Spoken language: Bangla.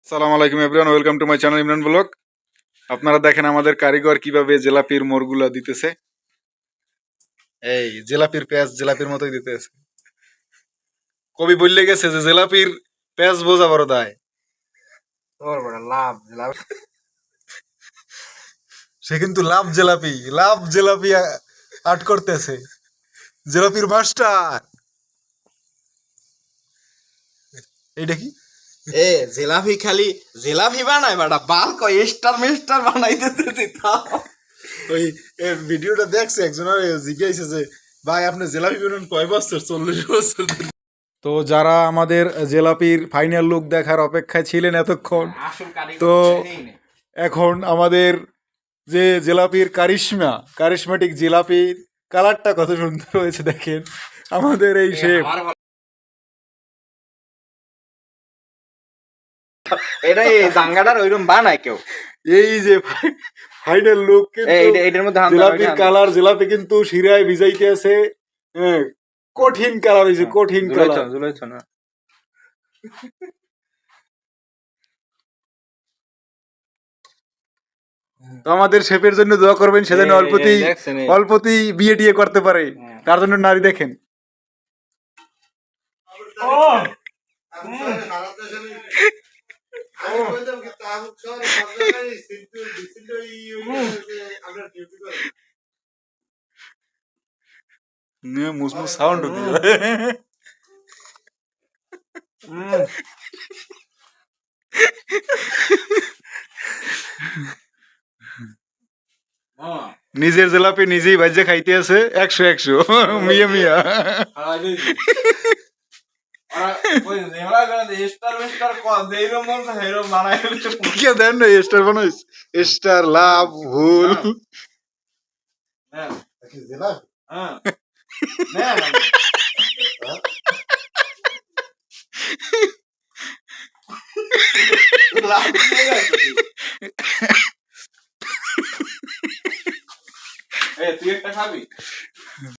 সালাম আলাইকুম everyone, welcome to my channel Imran blog. আপনারা দেখেন আমাদের কারিগর কিভাবে জিলাপির মোড়গুলা দিতেছে। এই জিলাপির পেঁয়াজ জিলাপির মতোই দিতেছে। কবি বললে গেছে যে জিলাপির পেঁয়াজ বোঝা বড় দায়। তোর বড় লাভ লাভ সে কিন্তু লাভ জিলাপি আর্ট করতেছে। জিলাপির মাস্টার এইটা কি? এ জিলাপি খালি জিলাপি বানায় বেটা বাল কয় স্টার মিস্টার বানাইতে দিতাম। ওই ভিডিওটা দেখছে একজন জিজ্ঞাসা যে ভাই আপনি জিলাপি বানান কয় বছর? 40 বছর। তো যারা আমাদের জিলাপির ফাইনাল লুক দেখার অপেক্ষায় ছিলেন এতক্ষণ, তো এখন আমাদের যে জিলাপির কারিশমাটিক জিলাপির কালারটা কত সুন্দর হয়েছে দেখেন। আমাদের এই শেফ এটা এই জাঙ্গাটার ওইরকম বানায় কেউ। এই যে ফাইনাল লুক, এটার মধ্যে জিলাপির কালার, জিলাপি কিন্তু শিরায় ভিজাইতে আছে। হ্যাঁ, কঠিন কালার হয়েছে, কঠিন কালার। না তো আমাদের শেফের জন্য দোয়া করবেন, সেজন্য অল্পতেই বিয়ে টিয়ে করতে পারে, তার জন্য নারী দেখেন। মুসমুস সাউন্ড নিজের জিলাপি নিজেই ভাজে খাইতে আছে 100 মিয়া মিয়া। কে দেন না স্টার বানাইস, স্টার লাভ ভুল। তুই একটা খাবি?